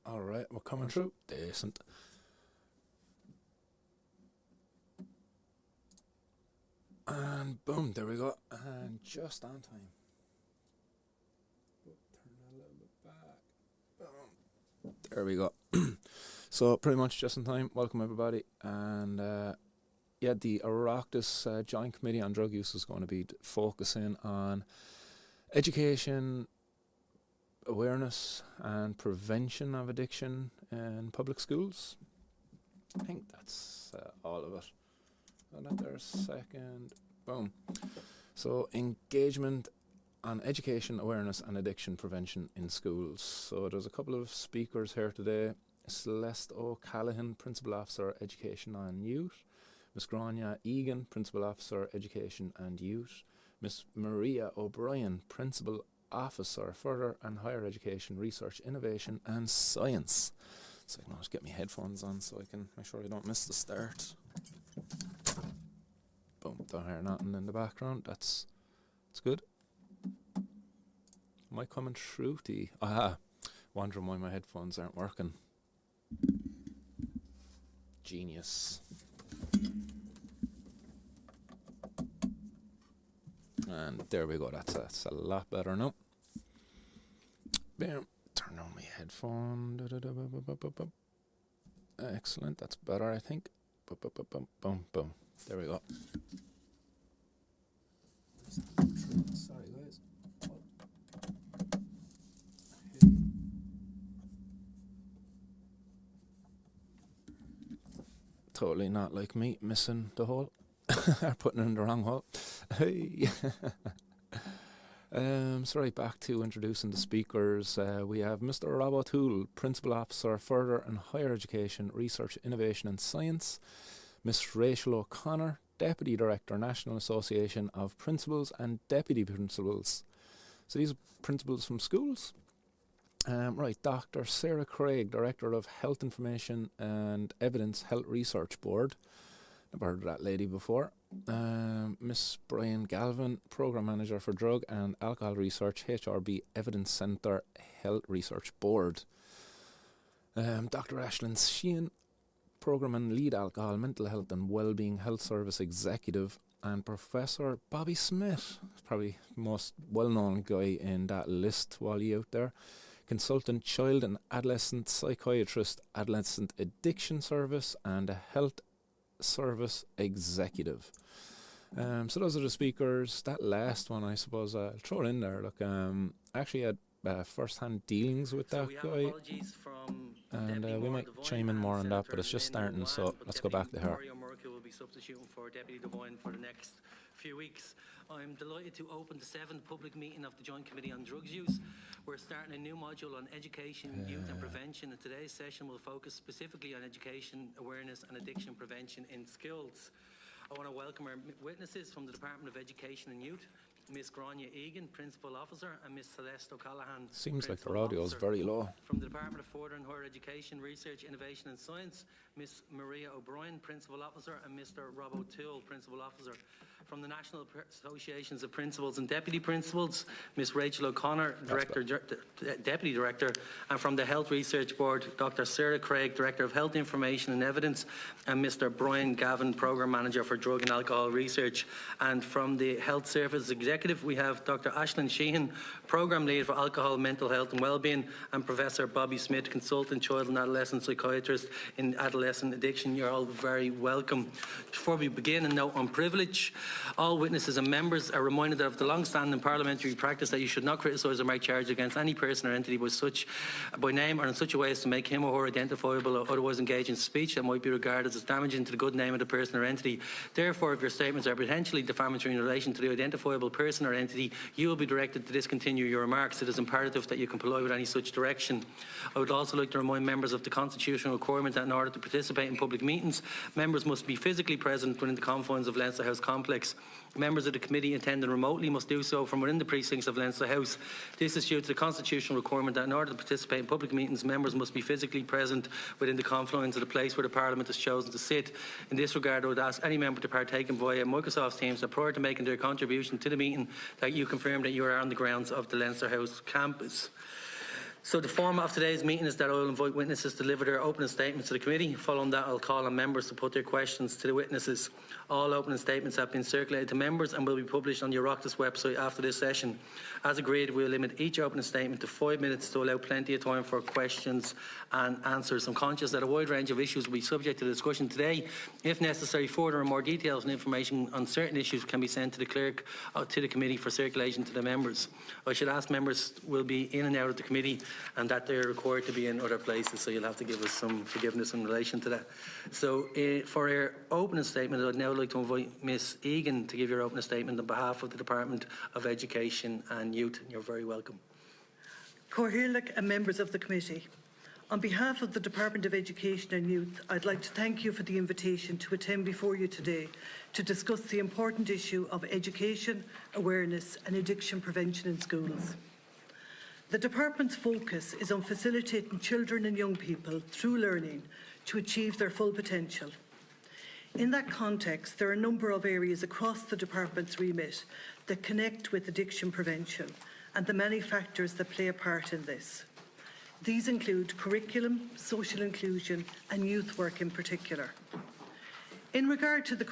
Alright, we're coming through. Decent. And boom, there we go. And just on time. Turn that a little bit back. Boom. There we go. So pretty much just in time. Welcome everybody. And yeah, the Oireachtas Joint Committee on Drug Use is going to be focusing on education, awareness and prevention of addiction in public schools. I think that's all of it. Hold that there a second. Boom. So engagement on education, awareness and addiction prevention in schools. So there's a couple of speakers here today. Celeste O'Callaghan, Principal Officer, Education and Youth. Miss Grania Egan, Principal Officer, Education and Youth. Miss Maria O'Brien, Principal Officer, Further and Higher Education, Research, Innovation and Science. So I can always get my headphones on so I can make sure I don't miss the start. Boom, don't hear nothing in the background. That's good. Am I coming through to wondering why my headphones aren't working. Genius. And there we go, that's a lot better now. Bam. Turn on my headphone. Excellent, that's better I think. Boom, boom. There we go. Sorry guys. Totally not like me missing the hole. Or putting it in the wrong hole. Hey. So right back to introducing the speakers. We have Mr. Rob O'Toole, Principal Officer, Further and Higher Education, Research, Innovation and Science. Miss Rachel O'Connor, Deputy Director, National Association of Principals and Deputy Principals. So these are principals from schools. Right, Dr. Sarah Craig, Director of Health Information and Evidence Health Research Board. Never heard of that lady before. Miss Brian Galvin, Programme Manager for Drug and Alcohol Research, HRB Evidence Centre Health Research Board. Dr. Ashlyn Sheehan, Programme and Lead Alcohol, Mental Health and Wellbeing Health Service Executive. And Professor Bobby Smyth, probably the most well-known guy in that list while you out there. Consultant Child and Adolescent Psychiatrist, Adolescent Addiction Service and a Health Service Executive. So those are the speakers. That last one, I suppose, I'll throw it in there. Look, I actually had first-hand dealings with that guy, and we might chime in more on that, but it's just starting, so let's go back to her. Will be substituting for Deputy Devine for the next few weeks. I'm delighted to open the 7th public meeting of the Joint Committee on Drugs Use. We're starting a new module on education, youth and prevention, and today's session will focus specifically on education, awareness and addiction prevention in schools. I want to welcome our witnesses from the Department of Education and Youth, Ms. Grania Egan, Principal Officer, and Ms. Celeste O'Callaghan. Seems like the Principal audio is Officer. very low. From the Department of Further and Higher Education, Research, Innovation and Science, Ms. Maria O'Brien, Principal Officer, and Mr. Rob O'Toole, Principal Officer. From the National Associations of Principals and Deputy Principals, Ms. Rachel O'Connor, Deputy Director, and from the Health Research Board, Dr. Sarah Craig, Director of Health Information and Evidence, and Mr. Brian Gavin, Programme Manager for Drug and Alcohol Research. And from the Health Services Executive, we have Dr. Aisling Sheehan, Programme Lead for Alcohol, Mental Health and Wellbeing, and Professor Bobby Smyth, Consultant Child and Adolescent Psychiatrist in Adolescent Addiction. You're all very welcome. Before we begin, a note on privilege. All witnesses and members are reminded of the long-standing parliamentary practice that you should not criticise or make charges against any person or entity by name or in such a way as to make him or her identifiable or otherwise engage in speech that might be regarded as damaging to the good name of the person or entity. Therefore, if your statements are potentially defamatory in relation to the identifiable person or entity, you will be directed to discontinue your remarks. It is imperative that you comply with any such direction. I would also like to remind members of the constitutional requirement that in order to participate in public meetings, members must be physically present within the confines of Leinster House complex. Members of the committee attending remotely must do so from within the precincts of Leinster House. This is due to the constitutional requirement that in order to participate in public meetings, members must be physically present within the confines of the place where the Parliament is chosen to sit. In this regard, I would ask any member to partake in via Microsoft Teams that prior to making their contribution to the meeting that you confirm that you are on the grounds of the Leinster House campus. So the format of today's meeting is that I will invite witnesses to deliver their opening statements to the committee. Following that, I'll call on members to put their questions to the witnesses. All opening statements have been circulated to members and will be published on the Oireachtas website after this session. As agreed, we will limit each opening statement to 5 minutes to allow plenty of time for questions and answers. I'm conscious that a wide range of issues will be subject to discussion today. If necessary, further and more details and information on certain issues can be sent to the clerk to the committee for circulation to the members. I should ask members will be in and out of the committee and that they're required to be in other places, so you'll have to give us some forgiveness in relation to that. So for our opening statement, I'd now like to invite Ms. Egan to give your opening statement on behalf of the Department of Education and Youth. You're very welcome. Cóireachtas and members of the committee. On behalf of the Department of Education and Youth, I'd like to thank you for the invitation to attend before you today to discuss the important issue of education, awareness and addiction prevention in schools. The Department's focus is on facilitating children and young people through learning to achieve their full potential. In that context, there are a number of areas across the Department's remit that connect with addiction prevention and the many factors that play a part in this. These include curriculum, social inclusion and youth work in particular. In regard to the